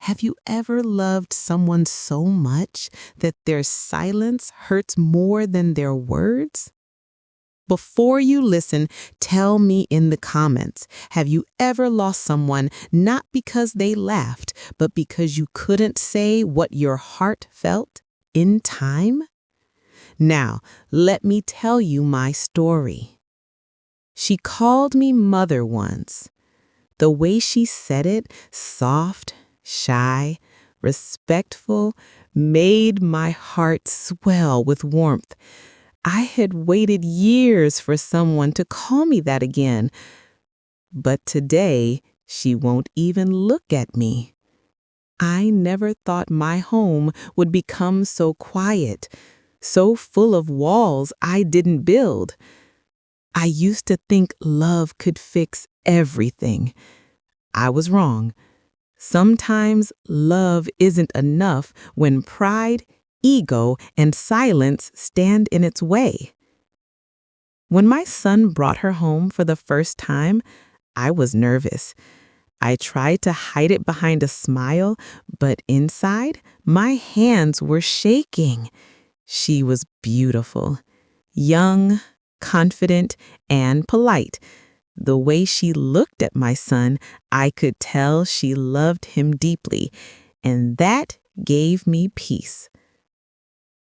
Have you ever loved someone so much that their silence hurts more than their words? Before you listen, tell me in the comments, have you ever lost someone not because they laughed, but because you couldn't say what your heart felt in time? Now, let me tell you my story. She called me mother once. The way she said it, soft, shy, respectful, made my heart swell with warmth. I had waited years for someone to call me that again, but today she won't even look at me. I never thought my home would become so quiet, so full of walls I didn't build. I used to think love could fix everything. I was wrong. Sometimes love isn't enough when pride, ego, and silence stand in its way. When my son brought her home for the first time, I was nervous. I tried to hide it behind a smile, but inside, my hands were shaking. She was beautiful, young, confident, and polite. The way she looked at my son, I could tell she loved him deeply, and that gave me peace.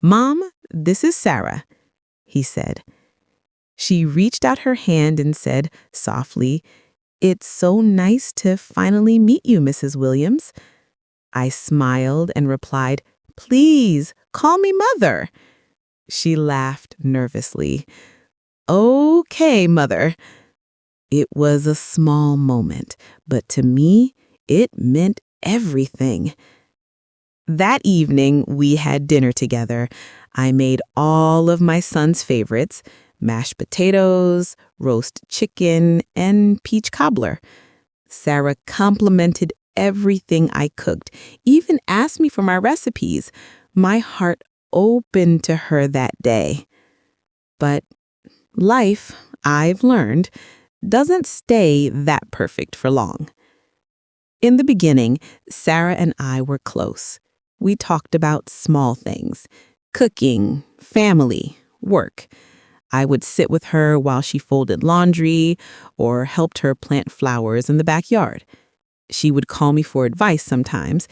"Mom, this is Sarah," he said. She reached out her hand and said softly, "It's so nice to finally meet you, Mrs. Williams." I smiled and replied, "Please, call me Mother." She laughed nervously. "Okay, Mother." It was a small moment, but to me, it meant everything. That evening, we had dinner together. I made all of my son's favorites: mashed potatoes, roast chicken, and peach cobbler. Sarah complimented everything I cooked, even asked me for my recipes. My heart opened to her that day. But life, I've learned, doesn't stay that perfect for long. In the beginning, Sarah and I were close. We talked about small things: cooking, family, work. I would sit with her while she folded laundry or helped her plant flowers in the backyard. She would call me for advice sometimes,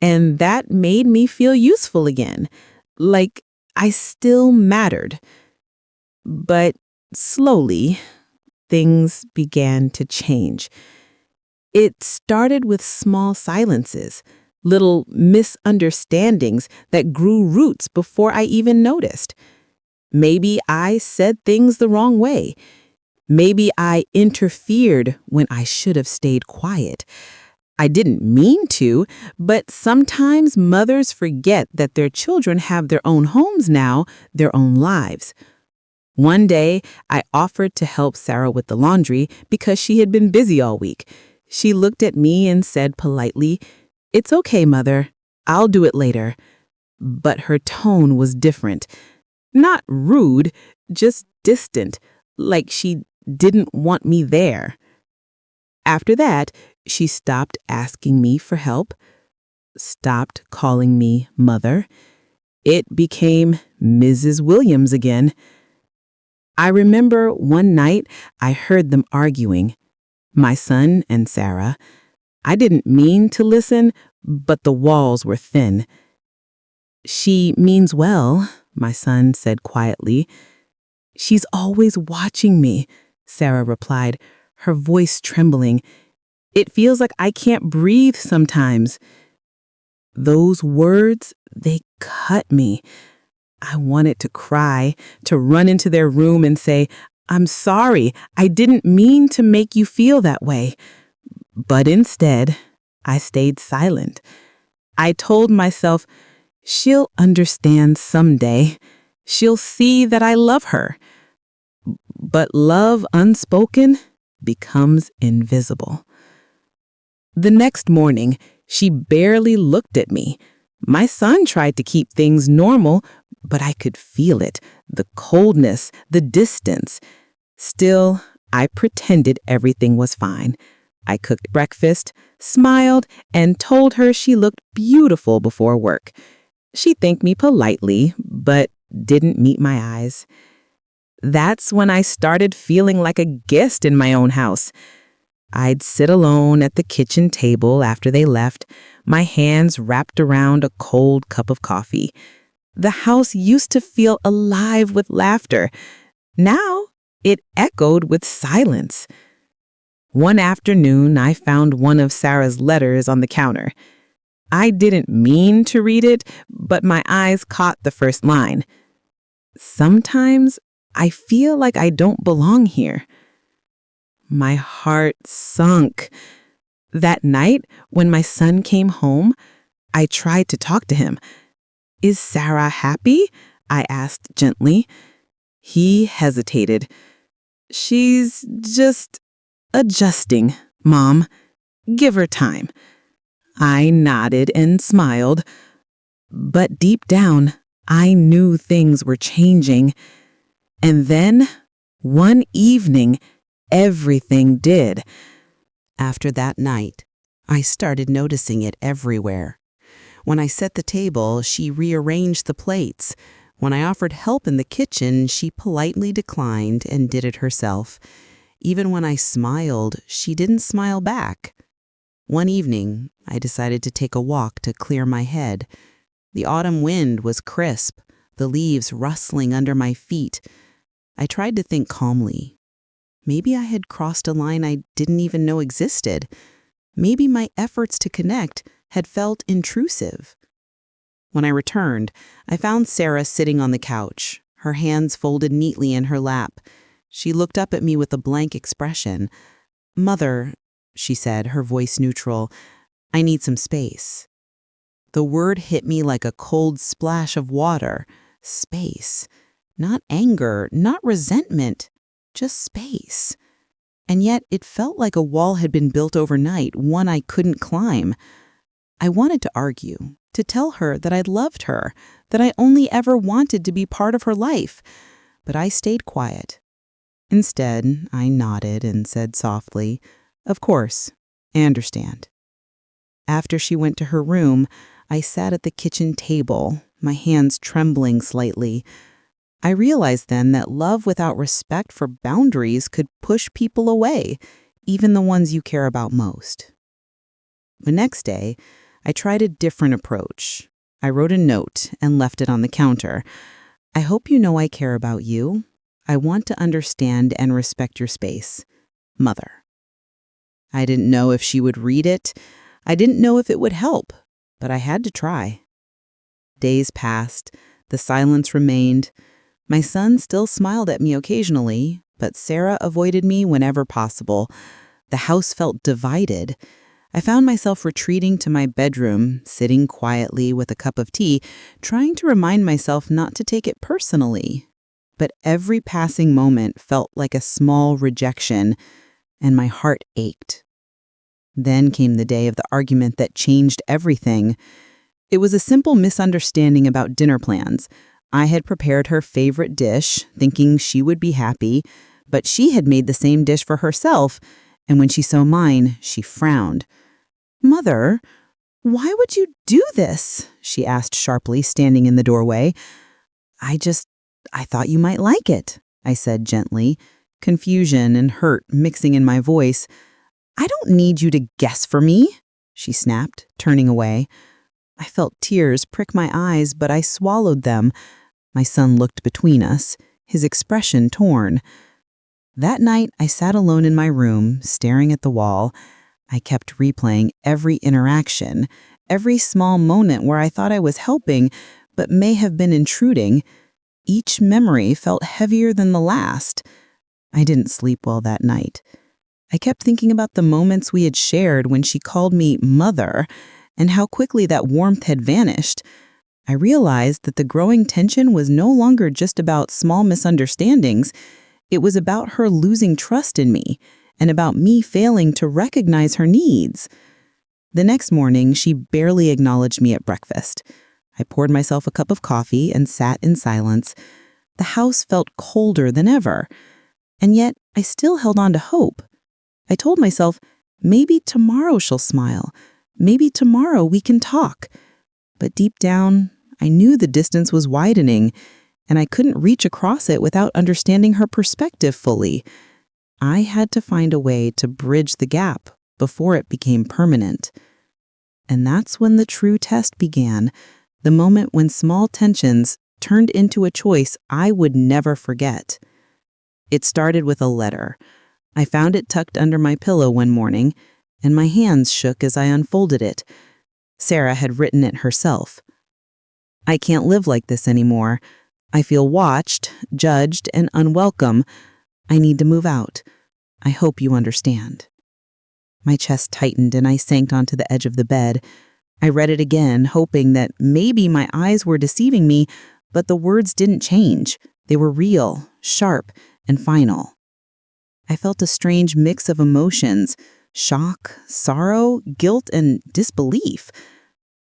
and that made me feel useful again, like I still mattered. But slowly, things began to change. It started with small silences, little misunderstandings that grew roots before I even noticed. Maybe I said things the wrong way. Maybe I interfered when I should have stayed quiet. I didn't mean to, but sometimes mothers forget that their children have their own homes now, their own lives. One day, I offered to help Sarah with the laundry because she had been busy all week. She looked at me and said politely, "It's okay, Mother. I'll do it later." But her tone was different. Not rude, just distant, like she didn't want me there. After that, she stopped asking me for help, stopped calling me Mother. It became Mrs. Williams again. I remember one night I heard them arguing, my son and Sarah. I didn't mean to listen, but the walls were thin. "She means well," my son said quietly. "She's always watching me," Sarah replied, her voice trembling. "It feels like I can't breathe sometimes." Those words, they cut me. I wanted to cry, to run into their room and say, "I'm sorry, I didn't mean to make you feel that way." But instead, I stayed silent. I told myself, she'll understand someday. She'll see that I love her. But love unspoken becomes invisible. The next morning, she barely looked at me. My son tried to keep things normal, but I could feel it, the coldness, the distance. Still, I pretended everything was fine. I cooked breakfast, smiled, and told her she looked beautiful before work. She thanked me politely, but didn't meet my eyes. That's when I started feeling like a guest in my own house. I'd sit alone at the kitchen table after they left, my hands wrapped around a cold cup of coffee. The house used to feel alive with laughter. Now it echoed with silence. One afternoon, I found one of Sarah's letters on the counter. I didn't mean to read it, but my eyes caught the first line. Sometimes I feel like I don't belong here. My heart sunk. That night, when my son came home, I tried to talk to him. "Is Sarah happy?" I asked gently. He hesitated. "She's just adjusting, Mom. Give her time." I nodded and smiled. But deep down, I knew things were changing. And then, one evening, everything did. After that night, I started noticing it everywhere. When I set the table, she rearranged the plates. When I offered help in the kitchen, she politely declined and did it herself. Even when I smiled, she didn't smile back. One evening, I decided to take a walk to clear my head. The autumn wind was crisp, the leaves rustling under my feet. I tried to think calmly. Maybe I had crossed a line I didn't even know existed. Maybe my efforts to connect had felt intrusive. When I returned, I found Sarah sitting on the couch, her hands folded neatly in her lap. She looked up at me with a blank expression. "Mother," she said, her voice neutral, "I need some space." The word hit me like a cold splash of water. Space. Not anger, not resentment, just space. And yet it felt like a wall had been built overnight, one I couldn't climb. I wanted to argue, to tell her that I loved her, that I only ever wanted to be part of her life. But I stayed quiet. Instead, I nodded and said softly, "Of course, I understand." After she went to her room, I sat at the kitchen table, my hands trembling slightly. I realized then that love without respect for boundaries could push people away, even the ones you care about most. The next day, I tried a different approach. I wrote a note and left it on the counter. "I hope you know I care about you. I want to understand and respect your space. Mother." I didn't know if she would read it. I didn't know if it would help, but I had to try. Days passed. The silence remained. My son still smiled at me occasionally, but Sarah avoided me whenever possible. The house felt divided. I found myself retreating to my bedroom, sitting quietly with a cup of tea, trying to remind myself not to take it personally. But every passing moment felt like a small rejection, and my heart ached. Then came the day of the argument that changed everything. It was a simple misunderstanding about dinner plans. I had prepared her favorite dish, thinking she would be happy, but she had made the same dish for herself, and when she saw mine, she frowned. "Mother, why would you do this?" she asked sharply, standing in the doorway. I thought you might like it," I said gently, confusion and hurt mixing in my voice. "I don't need you to guess for me," she snapped, turning away. I felt tears prick my eyes, but I swallowed them. My son looked between us, his expression torn. That night, I sat alone in my room, staring at the wall. I kept replaying every interaction, every small moment where I thought I was helping, but may have been intruding. Each memory felt heavier than the last. I didn't sleep well that night. I kept thinking about the moments we had shared when she called me mother, and how quickly that warmth had vanished. I realized that the growing tension was no longer just about small misunderstandings. It was about her losing trust in me, and about me failing to recognize her needs. The next morning, she barely acknowledged me at breakfast. I poured myself a cup of coffee and sat in silence. The house felt colder than ever. And yet, I still held on to hope. I told myself, Maybe tomorrow she'll smile. Maybe tomorrow we can talk. But deep down, I knew the distance was widening, and I couldn't reach across it without understanding her perspective fully. I had to find a way to bridge the gap before it became permanent. And that's when the true test began, the moment when small tensions turned into a choice I would never forget. It started with a letter. I found it tucked under my pillow one morning, and my hands shook as I unfolded it. Sarah had written it herself. "I can't live like this anymore. I feel watched, judged, and unwelcome. I need to move out. I hope you understand." My chest tightened and I sank onto the edge of the bed. I read it again, hoping that maybe my eyes were deceiving me, but the words didn't change. They were real, sharp, and final. I felt a strange mix of emotions: shock, sorrow, guilt, and disbelief.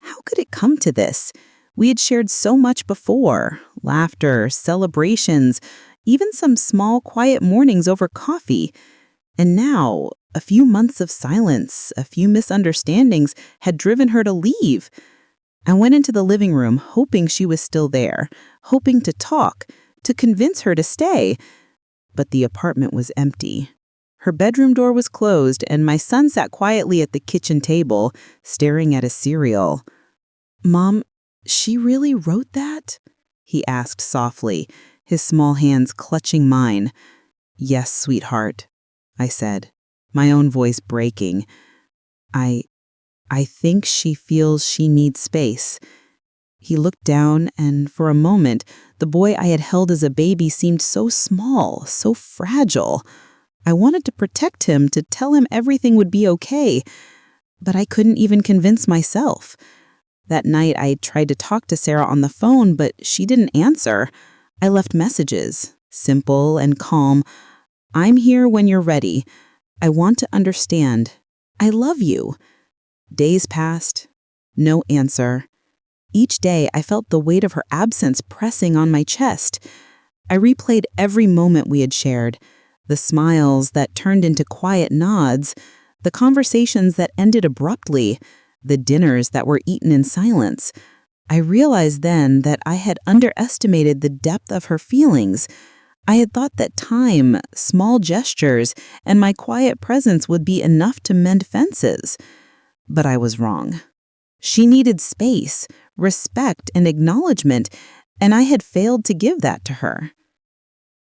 How could it come to this? We had shared so much before: laughter, celebrations, even some small, quiet mornings over coffee. And now, a few months of silence, a few misunderstandings had driven her to leave. I went into the living room hoping she was still there, hoping to talk, to convince her to stay. But the apartment was empty. Her bedroom door was closed, and my son sat quietly at the kitchen table, staring at his cereal. "Mom, she really wrote that?" he asked softly, his small hands clutching mine. "Yes, sweetheart," I said, my own voice breaking. I think she feels she needs space." He looked down, and for a moment, the boy I had held as a baby seemed so small, so fragile. I wanted to protect him, to tell him everything would be okay, but I couldn't even convince myself. That night, I tried to talk to Sarah on the phone, but she didn't answer. I left messages, simple and calm. "I'm here when you're ready. I want to understand. I love you." Days passed. No answer. Each day, I felt the weight of her absence pressing on my chest. I replayed every moment we had shared, the smiles that turned into quiet nods, the conversations that ended abruptly, the dinners that were eaten in silence. I realized then that I had underestimated the depth of her feelings. I had thought that time, small gestures, and my quiet presence would be enough to mend fences. But I was wrong. She needed space, respect, and acknowledgement, and I had failed to give that to her.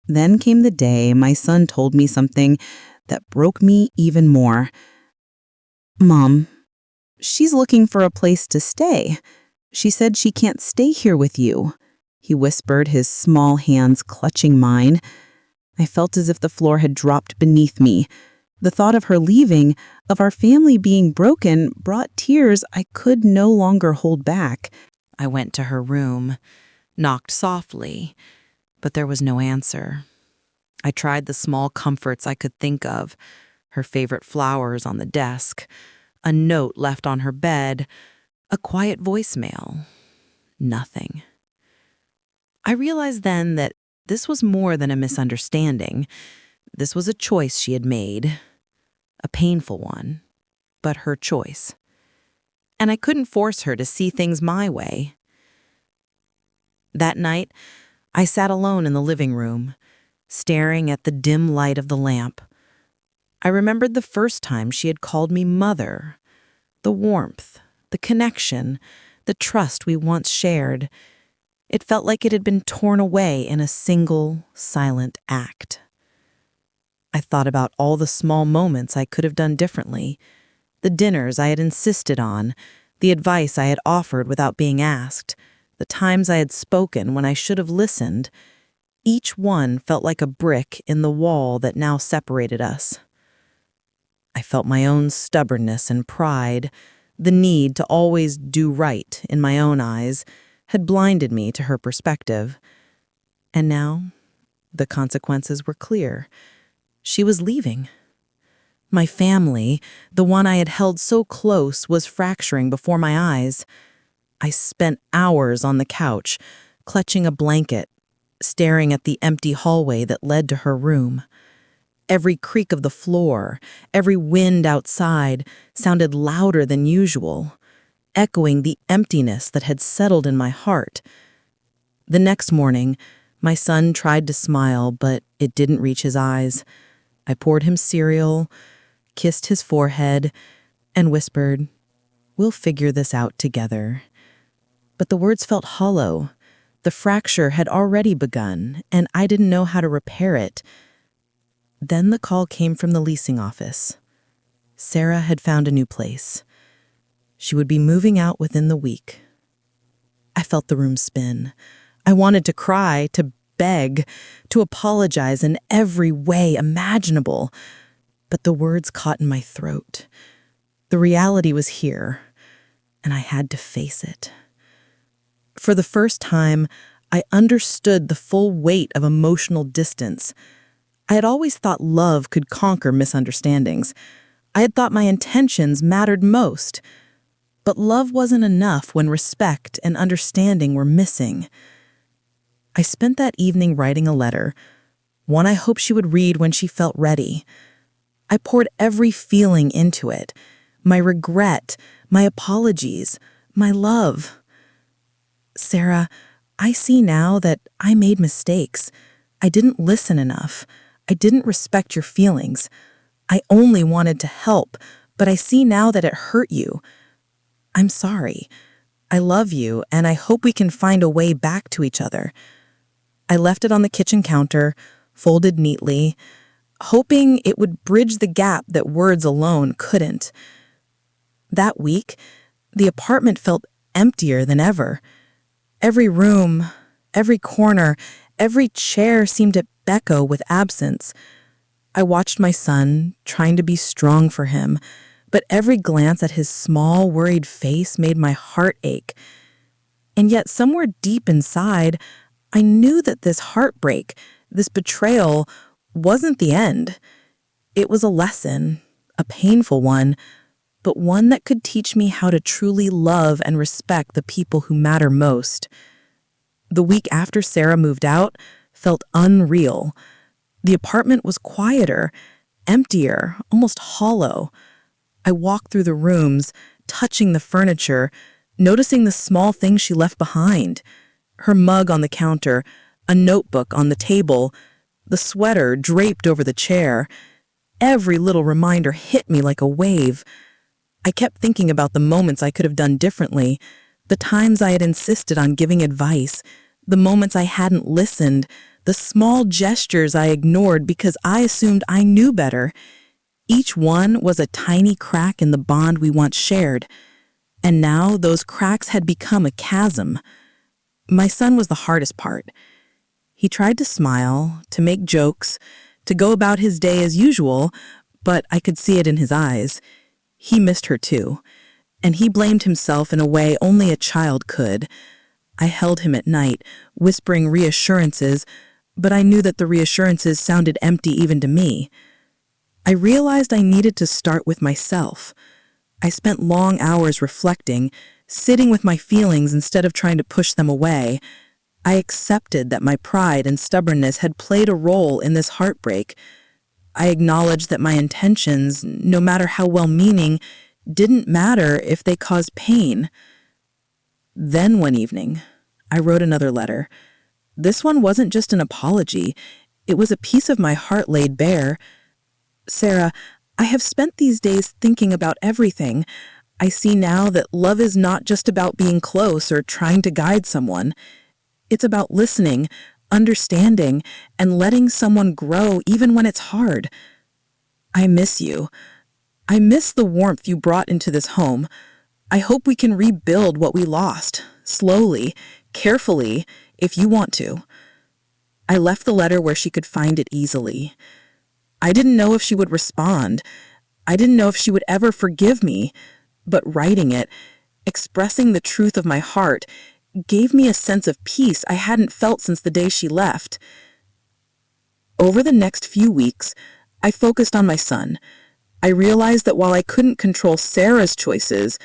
Then came the day my son told me something that broke me even more. "Mom, she's looking for a place to stay. She said she can't stay here with you," he whispered, his small hands clutching mine. I felt as if the floor had dropped beneath me. The thought of her leaving, of our family being broken, brought tears I could no longer hold back. I went to her room, knocked softly, but there was no answer. I tried the small comforts I could think of: her favorite flowers on the desk, a note left on her bed, a quiet voicemail. Nothing. I realized then that this was more than a misunderstanding. This was a choice she had made, a painful one, but her choice. And I couldn't force her to see things my way. That night, I sat alone in the living room, staring at the dim light of the lamp. I remembered the first time she had called me mother, the warmth, the connection, the trust we once shared. It felt like it had been torn away in a single, silent act. I thought about all the small moments I could have done differently, the dinners I had insisted on, the advice I had offered without being asked, the times I had spoken when I should have listened. Each one felt like a brick in the wall that now separated us. I felt my own stubbornness and pride, the need to always do right in my own eyes, had blinded me to her perspective. And now, the consequences were clear. She was leaving. My family, the one I had held so close, was fracturing before my eyes. I spent hours on the couch, clutching a blanket, staring at the empty hallway that led to her room. Every creak of the floor, every wind outside sounded louder than usual, echoing the emptiness that had settled in my heart. The next morning, my son tried to smile, but it didn't reach his eyes. I poured him cereal, kissed his forehead, and whispered, "We'll figure this out together." But the words felt hollow. The fracture had already begun, and I didn't know how to repair it. Then the call came from the leasing office. Sarah had found a new place. She would be moving out within the week. I felt the room spin. I wanted to cry, to beg, to apologize in every way imaginable, but the words caught in my throat. The reality was here, and I had to face it. For the first time, I understood the full weight of emotional distance. I had always thought love could conquer misunderstandings. I had thought my intentions mattered most. But love wasn't enough when respect and understanding were missing. I spent that evening writing a letter, one I hoped she would read when she felt ready. I poured every feeling into it, my regret, my apologies, my love. Sarah, I see now that I made mistakes. I didn't listen enough. I didn't respect your feelings. I only wanted to help, but I see now that it hurt you. I'm sorry. I love you, and I hope we can find a way back to each other. I left it on the kitchen counter, folded neatly, hoping it would bridge the gap that words alone couldn't. That week, the apartment felt emptier than ever. Every room, every corner, every chair seemed to echo with absence. I watched my son, trying to be strong for him, but every glance at his small, worried face made my heart ache. And yet somewhere deep inside, I knew that this heartbreak, this betrayal, wasn't the end. It was a lesson, a painful one, but one that could teach me how to truly love and respect the people who matter most. The week after Sarah moved out felt unreal. The apartment was quieter, emptier, almost hollow. I walked through the rooms, touching the furniture, noticing the small things she left behind. Her mug on the counter, a notebook on the table, the sweater draped over the chair. Every little reminder hit me like a wave. I kept thinking about the moments I could have done differently, the times I had insisted on giving advice, the moments I hadn't listened, the small gestures I ignored because I assumed I knew better. Each one was a tiny crack in the bond we once shared, and now those cracks had become a chasm. My son was the hardest part. He tried to smile, to make jokes, to go about his day as usual, but I could see it in his eyes. He missed her too, and he blamed himself in a way only a child could. I held him at night, whispering reassurances, but I knew that the reassurances sounded empty even to me. I realized I needed to start with myself. I spent long hours reflecting, sitting with my feelings instead of trying to push them away. I accepted that my pride and stubbornness had played a role in this heartbreak. I acknowledged that my intentions, no matter how well-meaning, didn't matter if they caused pain. Then one evening, I wrote another letter. This one wasn't just an apology. It was a piece of my heart laid bare. Sarah, I have spent these days thinking about everything. I see now that love is not just about being close or trying to guide someone. It's about listening, understanding, and letting someone grow even when it's hard. I miss you. I miss the warmth you brought into this home. I hope we can rebuild what we lost, slowly, carefully, if you want to. I left the letter where she could find it easily. I didn't know if she would respond. I didn't know if she would ever forgive me, but writing it, expressing the truth of my heart, gave me a sense of peace I hadn't felt since the day she left. Over the next few weeks, I focused on my son. I realized that while I couldn't control Sarah's choices,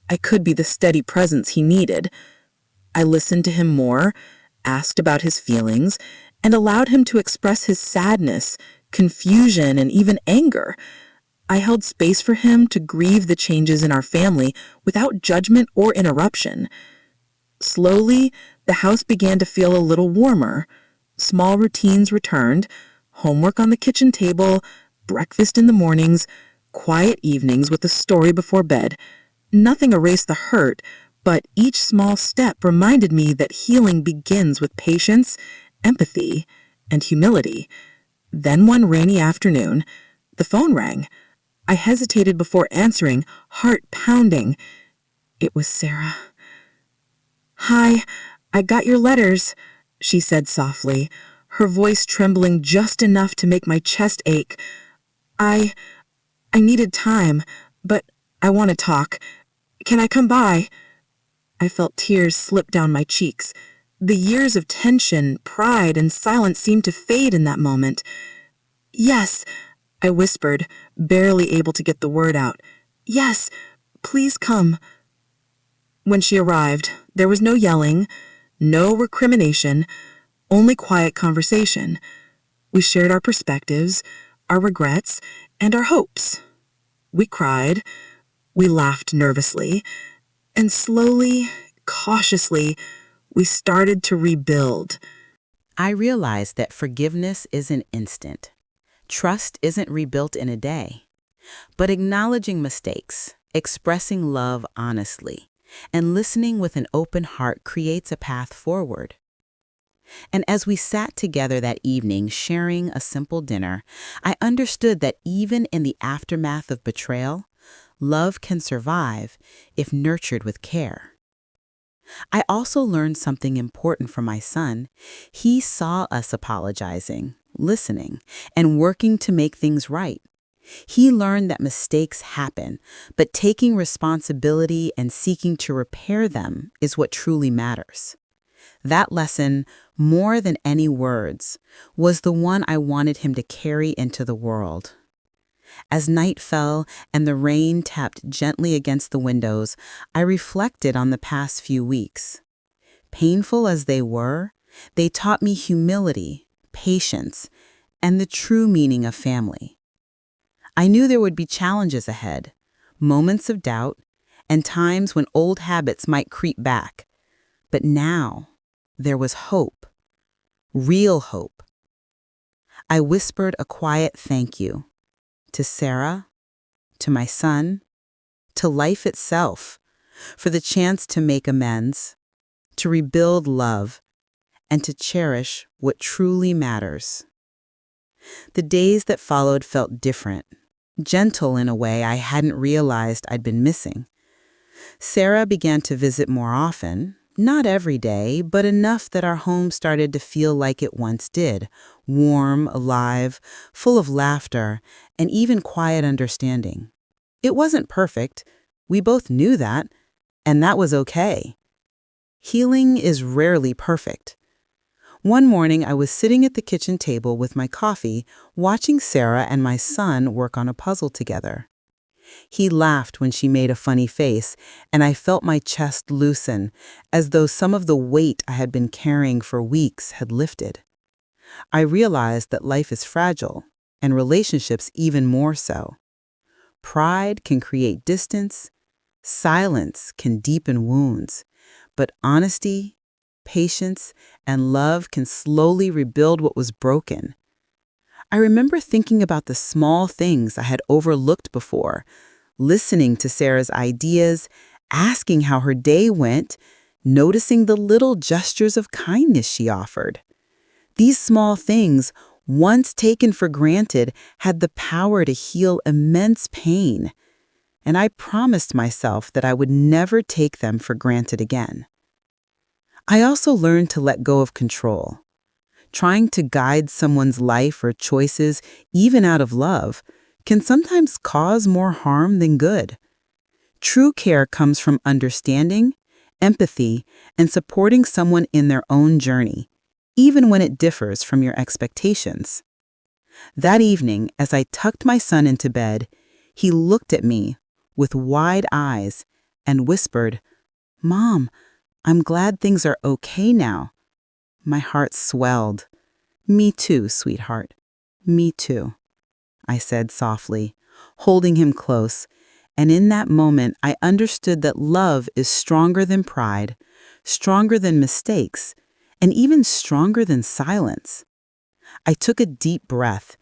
I could be the steady presence he needed. I listened to him more, asked about his feelings, and allowed him to express his sadness, confusion, and even anger. I held space for him to grieve the changes in our family without judgment or interruption. Slowly, the house began to feel a little warmer. Small routines returned: homework on the kitchen table, breakfast in the mornings, quiet evenings with a story before bed. Nothing erased the hurt, but each small step reminded me that healing begins with patience, empathy, and humility. Then one rainy afternoon, the phone rang. I hesitated before answering, heart pounding. It was Sarah. "Hi, I got your letters," she said softly, her voice trembling just enough to make my chest ache. I needed time, but I want to talk. Can I come by?" I felt tears slip down my cheeks. The years of tension, pride, and silence seemed to fade in that moment. "Yes," I whispered, barely able to get the word out. "Yes, please come." When she arrived, there was no yelling, no recrimination, only quiet conversation. We shared our perspectives, our regrets, and our hopes. We cried, we laughed nervously, and slowly, cautiously, we started to rebuild. I realized that forgiveness isn't instant. Trust isn't rebuilt in a day. But acknowledging mistakes, expressing love honestly, and listening with an open heart creates a path forward. And as we sat together that evening sharing a simple dinner, I understood that even in the aftermath of betrayal, love can survive if nurtured with care. I also learned something important from my son. He saw us apologizing, listening, and working to make things right. He learned that mistakes happen, but taking responsibility and seeking to repair them is what truly matters. That lesson, more than any words, was the one I wanted him to carry into the world. As night fell and the rain tapped gently against the windows, I reflected on the past few weeks. Painful as they taught me humility, patience, and the true meaning of family. I knew there would be challenges ahead, moments of doubt, and times when old habits might creep back. But now, there was hope, real hope. I whispered a quiet thank you to Sarah, to my son, to life itself, for the chance to make amends, to rebuild love, and to cherish what truly matters. The days that followed felt different, gentle in a way I hadn't realized I'd been missing. Sarah began to visit more often, not every day, but enough that our home started to feel like it once did, warm, alive, full of laughter, and even quiet understanding. It wasn't perfect. We both knew that, and that was okay. Healing is rarely perfect. One morning, I was sitting at the kitchen table with my coffee, watching Sarah and my son work on a puzzle together. He laughed when she made a funny face, and I felt my chest loosen, as though some of the weight I had been carrying for weeks had lifted. I realized that life is fragile, and relationships even more so. Pride can create distance, silence can deepen wounds, but honesty, patience, and love can slowly rebuild what was broken. I remember thinking about the small things I had overlooked before, listening to Sarah's ideas, asking how her day went, noticing the little gestures of kindness she offered. These small things, once taken for granted, had the power to heal immense pain, and I promised myself that I would never take them for granted again. I also learned to let go of control. Trying to guide someone's life or choices, even out of love, can sometimes cause more harm than good. True care comes from understanding, empathy, and supporting someone in their own journey, even when it differs from your expectations. That evening, as I tucked my son into bed, he looked at me with wide eyes and whispered, "Mom, I'm glad things are okay now." My heart swelled. "Me too, sweetheart. Me too, I said softly, holding him close, and in that moment I understood that love is stronger than pride, stronger than mistakes, and even stronger than silence. I took a deep breath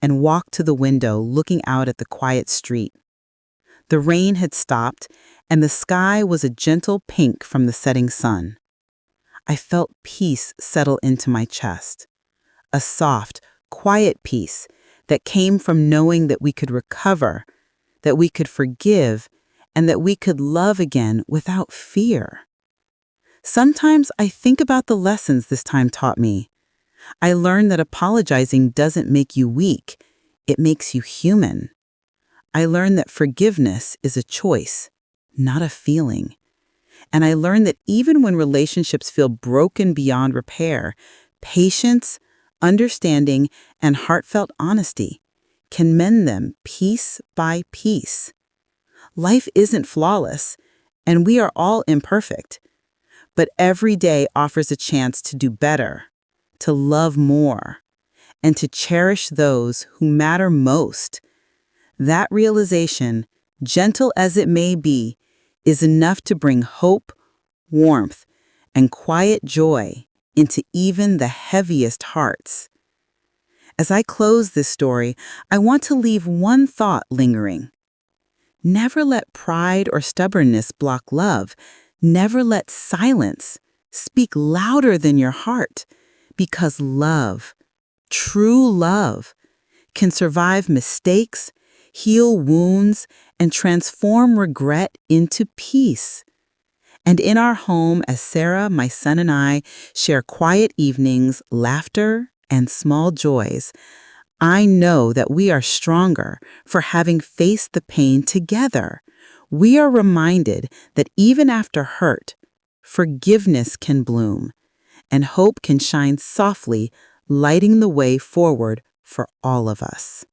and walked to the window, looking out at the quiet street. The rain had stopped, and the sky was a gentle pink from the setting sun. I felt peace settle into my chest, a soft, quiet peace that came from knowing that we could recover, that we could forgive, and that we could love again without fear. Sometimes I think about the lessons this time taught me. I learned that apologizing doesn't make you weak, it makes you human. I learned that forgiveness is a choice, not a feeling. And I learned that even when relationships feel broken beyond repair, patience, understanding, and heartfelt honesty can mend them piece by piece. Life isn't flawless, and we are all imperfect. But every day offers a chance to do better, to love more, and to cherish those who matter most. That realization, gentle as it may be, is enough to bring hope, warmth, and quiet joy into even the heaviest hearts. As I close this story, I want to leave one thought lingering. Never let pride or stubbornness block love. Never let silence speak louder than your heart, because love, true love, can survive mistakes, heal wounds, and transform regret into peace. And in our home, as Sarah, my son, and I share quiet evenings, laughter, and small joys, I know that we are stronger for having faced the pain together. We are reminded that even after hurt, forgiveness can bloom, and hope can shine softly, lighting the way forward for all of us.